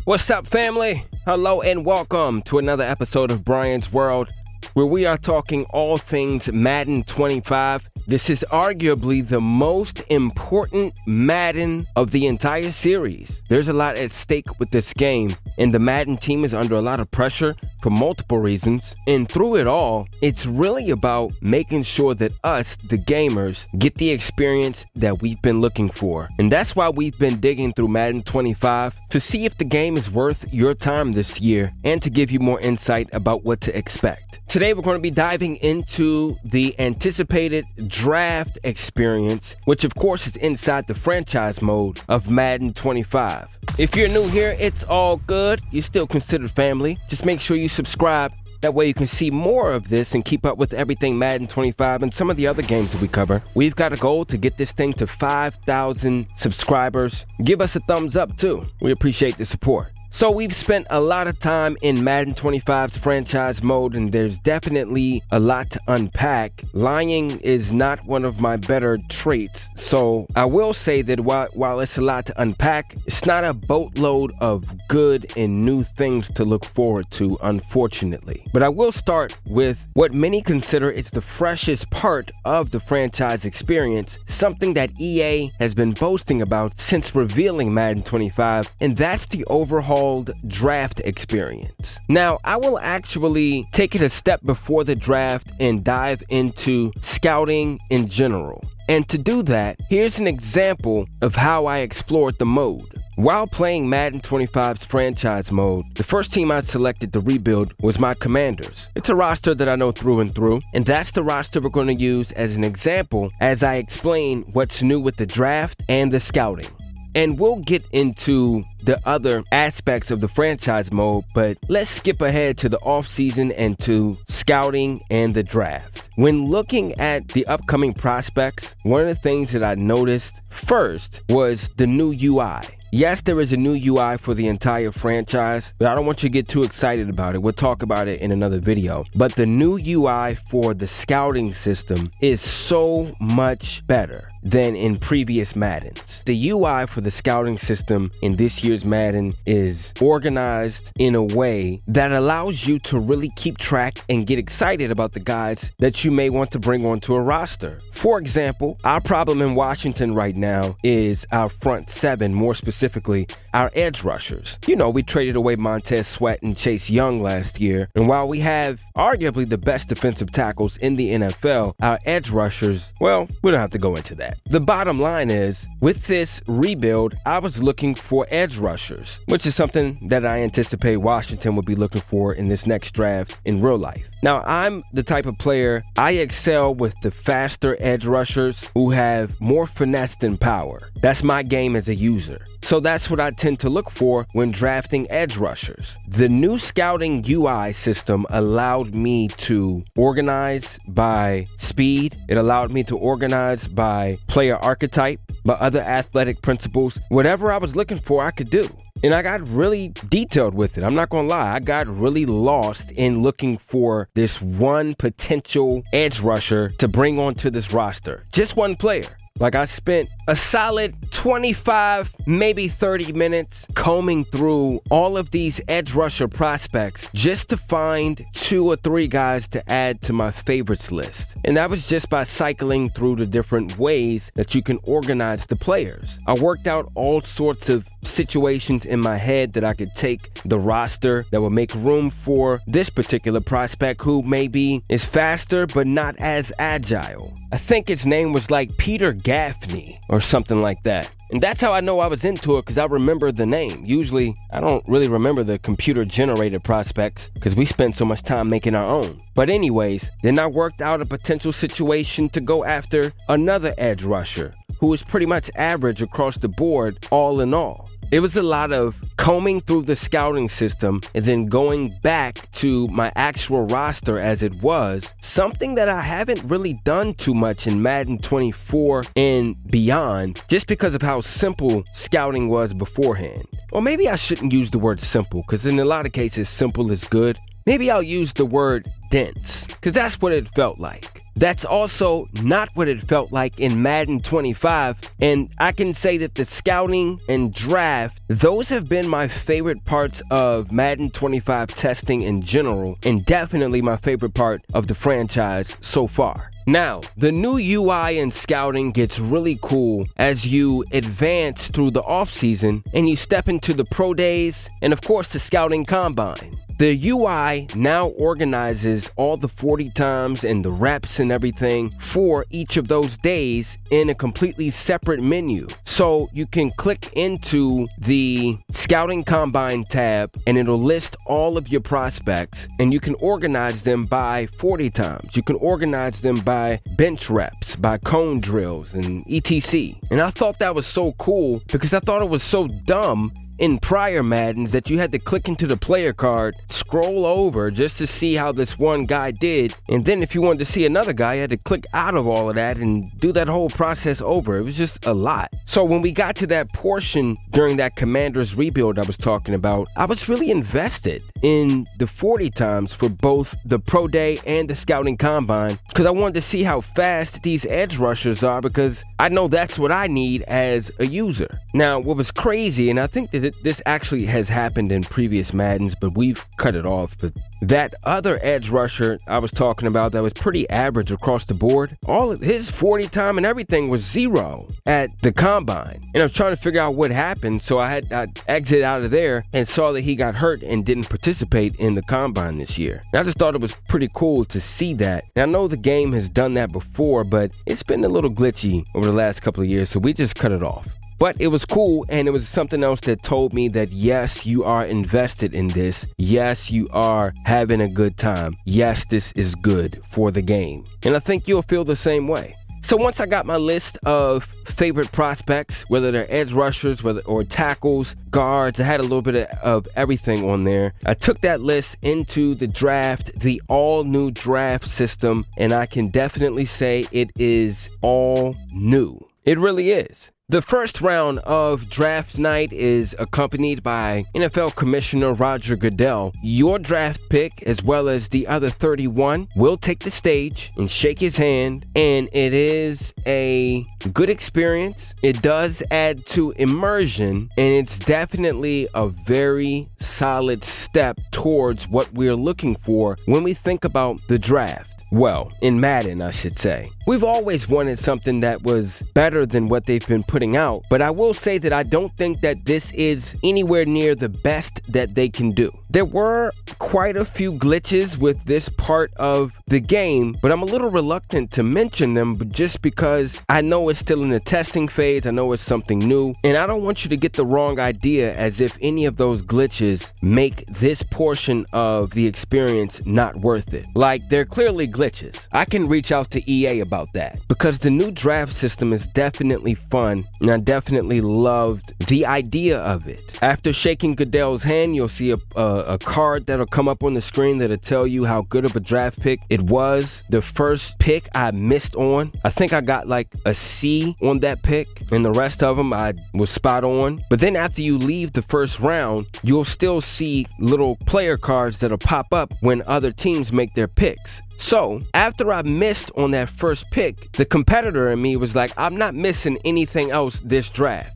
What's up, family? Hello and welcome to another episode of Brian's World, where we are talking all things Madden 25. This is arguably the most important Madden of the entire series. There's a lot at stake with this game, and the Madden team is under a lot of pressure for multiple reasons. And through it all, it's really about making sure that us, the gamers, get the experience that we've been looking for. And that's why we've been digging through Madden 25 to see if the game is worth your time this year and to give you more insight about what to expect. Today, we're going to be diving into the anticipated draft experience, which of course is inside the franchise mode of Madden 25. If you're new here, it's all good. You're still considered family. Just make sure you subscribe. That way you can see more of this and keep up with everything Madden 25 and some of the other games that we cover. We've got a goal to get this thing to 5,000 subscribers. Give us a thumbs up too. We appreciate the support. So we've spent a lot of time in Madden 25's franchise mode, and there's definitely a lot to unpack. Lying is not one of my better traits, so I will say that while it's a lot to unpack, it's not a boatload of good and new things to look forward to, unfortunately. But I will start with what many consider is the freshest part of the franchise experience, something that EA has been boasting about since revealing Madden 25, and that's the overhaul draft experience. Now, I will actually take it a step before the draft and dive into scouting in general. And to do that, here's an example of how I explored the mode. While playing Madden 25's franchise mode, the first team I selected to rebuild was my Commanders. It's a roster that I know through and through, and that's the roster we're going to use as an example as I explain what's new with the draft and the scouting. And we'll get into the other aspects of the franchise mode, but let's skip ahead to the offseason and to scouting and the draft. When looking at the upcoming prospects, one of the things that I noticed first was the new UI. Yes, there is a new UI for the entire franchise, but I don't want you to get too excited about it. We'll talk about it in another video. But the new UI for the scouting system is so much better than in previous Maddens. The UI for the scouting system in this year's Madden is organized in a way that allows you to really keep track and get excited about the guys that you may want to bring onto a roster. For example, our problem in Washington right now is our front seven, more specifically, our edge rushers. You know, we traded away Montez Sweat and Chase Young last year, and while we have arguably the best defensive tackles in the NFL, our edge rushers, well, we don't have to go into that. The bottom line is, with this rebuild, I was looking for edge rushers, which is something that I anticipate Washington will be looking for in this next draft in real life. Now, I'm the type of player, I excel with the faster edge rushers who have more finesse than power. That's my game as a user. So that's what I tend to look for when drafting edge rushers. The new Scouting UI system allowed me to organize by speed. It allowed me to organize by player archetype, by other athletic principles. Whatever I was looking for, I could do. And I got really detailed with it. I'm not gonna lie, I got really lost in looking for this one potential edge rusher to bring onto this roster. Just one player. Like, I spent a solid 25, maybe 30 minutes combing through all of these edge rusher prospects just to find 2 or 3 guys to add to my favorites list. And that was just by cycling through the different ways that you can organize the players. I worked out all sorts of situations in my head that I could take the roster that would make room for this particular prospect who maybe is faster but not as agile. I think his name was like Peter Gaffney or something like that. And that's how I know I was into it, because I remember the name. Usually, I don't really remember the computer-generated prospects because we spend so much time making our own. But anyways, then I worked out a potential situation to go after another edge rusher who was pretty much average across the board all in all. It was a lot of combing through the scouting system and then going back to my actual roster as it was, something that I haven't really done too much in Madden 24 and beyond, just because of how simple scouting was beforehand. Or maybe I shouldn't use the word simple, because in a lot of cases, simple is good. Maybe I'll use the word dense, because that's what it felt like. That's also not what it felt like in Madden 25, and I can say that the scouting and draft, those have been my favorite parts of Madden 25 testing in general, and definitely my favorite part of the franchise so far. Now, the new UI in scouting gets really cool as you advance through the offseason and you step into the pro days and of course the scouting combine. The UI now organizes all the 40 times and the reps and everything for each of those days in a completely separate menu. So you can click into the Scouting Combine tab and it'll list all of your prospects and you can organize them by 40 times. You can organize them by bench reps, by cone drills and etc. And I thought that was so cool because I thought it was so dumb in prior Maddens that you had to click into the player card, scroll over just to see how this one guy did, and then if you wanted to see another guy, you had to click out of all of that and do that whole process over. It was just a lot. So when we got to that portion during that Commander's rebuild I was talking about, I was really invested in the 40 times for both the Pro Day and the Scouting Combine because I wanted to see how fast these edge rushers are because I know that's what I need as a user. Now, what was crazy, and I think that this actually has happened in previous Maddens, but we've cut it off, but that other edge rusher I was talking about that was pretty average across the board, all of his 40 time and everything was 0 at the combine. And I was trying to figure out what happened, so I exited out of there and saw that he got hurt and didn't participate in the combine this year. And I just thought it was pretty cool to see that. And I know the game has done that before, but it's been a little glitchy over the last couple of years, so we just cut it off. But it was cool, and it was something else that told me that yes, you are invested in this. Yes, you are having a good time. Yes, this is good for the game. And I think you'll feel the same way. So once I got my list of favorite prospects, whether they're edge rushers, or tackles, guards, I had a little bit of everything on there. I took that list into the draft, the all-new draft system, and I can definitely say it is all new. It really is. The first round of draft night is accompanied by NFL Commissioner Roger Goodell. Your draft pick, as well as the other 31, will take the stage and shake his hand, and it is a good experience. It does add to immersion, and it's definitely a very solid step towards what we're looking for when we think about the draft. Well, in Madden, I should say. We've always wanted something that was better than what they've been putting out, but I will say that I don't think that this is anywhere near the best that they can do. There were quite a few glitches with this part of the game, but I'm a little reluctant to mention them just because I know it's still in the testing phase, I know it's something new, and I don't want you to get the wrong idea as if any of those glitches make this portion of the experience not worth it. Like, they're clearly glitches. I can reach out to EA about that because the new draft system is definitely fun and I definitely loved the idea of it. After shaking Goodell's hand, you'll see a card that'll come up on the screen that'll tell you how good of a draft pick it was. The first pick I missed on. I think I got like a C on that pick and the rest of them I was spot on. But then after you leave the first round, you'll still see little player cards that'll pop up when other teams make their picks. So, after I missed on that first pick, the competitor in me was like, I'm not missing anything else this draft.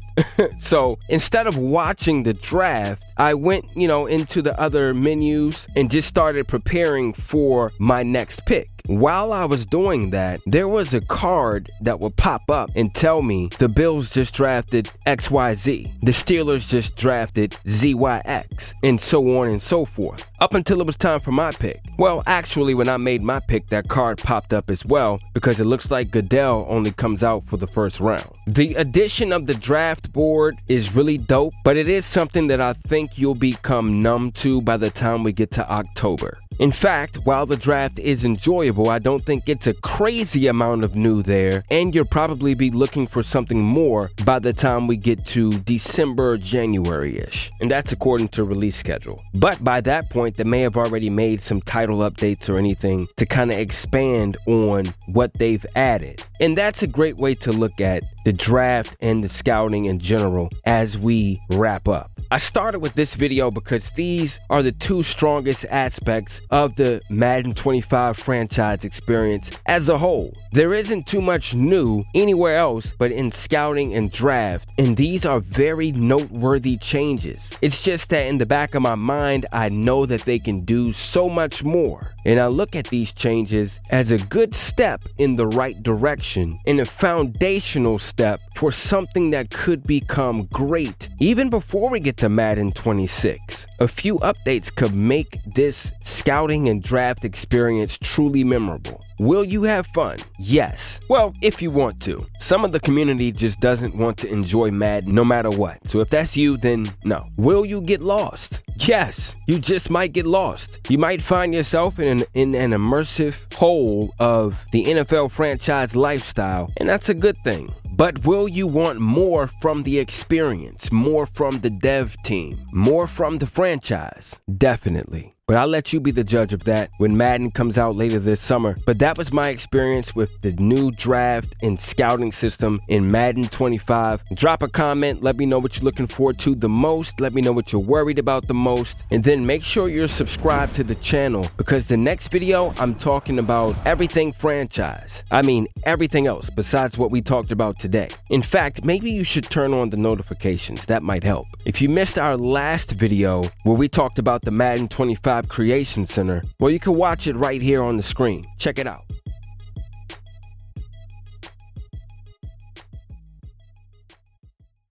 So, instead of watching the draft, I went, into the other menus and just started preparing for my next pick. While I was doing that, there was a card that would pop up and tell me the Bills just drafted XYZ, the Steelers just drafted ZYX, and so on and so forth, up until it was time for my pick. Well, actually, when I made my pick, that card popped up as well because it looks like Goodell only comes out for the first round. The addition of the draft board is really dope, but it is something that I think you'll become numb to by the time we get to October. In fact, while the draft is enjoyable, I don't think it's a crazy amount of new there, and you'll probably be looking for something more by the time we get to December, January-ish, and that's according to release schedule. But by that point, they may have already made some title updates or anything to kind of expand on what they've added, and that's a great way to look at the draft and the scouting in general as we wrap up. I started with this video because these are the two strongest aspects of the Madden 25 franchise experience as a whole. There isn't too much new anywhere else but in scouting and draft, and these are very noteworthy changes. It's just that in the back of my mind, I know that they can do so much more. And I look at these changes as a good step in the right direction and a foundational step for something that could become great even before we get to Madden 26. A few updates could make this scouting and draft experience truly memorable. Will you have fun? Yes. Well, if you want to. Some of the community just doesn't want to enjoy Madden no matter what. So if that's you, then no. Will you get lost? Yes, you just might get lost. You might find yourself in an immersive hole of the NFL franchise lifestyle, and that's a good thing. But will you want more from the experience, more from the dev team, more from the franchise? Definitely. But I'll let you be the judge of that when Madden comes out later this summer. But that was my experience with the new draft and scouting system in Madden 25. Drop a comment. Let me know what you're looking forward to the most. Let me know what you're worried about the most. And then make sure you're subscribed to the channel, because the next video, I'm talking about everything franchise. I mean, everything else besides what we talked about today. In fact, maybe you should turn on the notifications. That might help. If you missed our last video where we talked about the Madden 25 Creation Center, well, you can watch it right here on the screen. Check it out.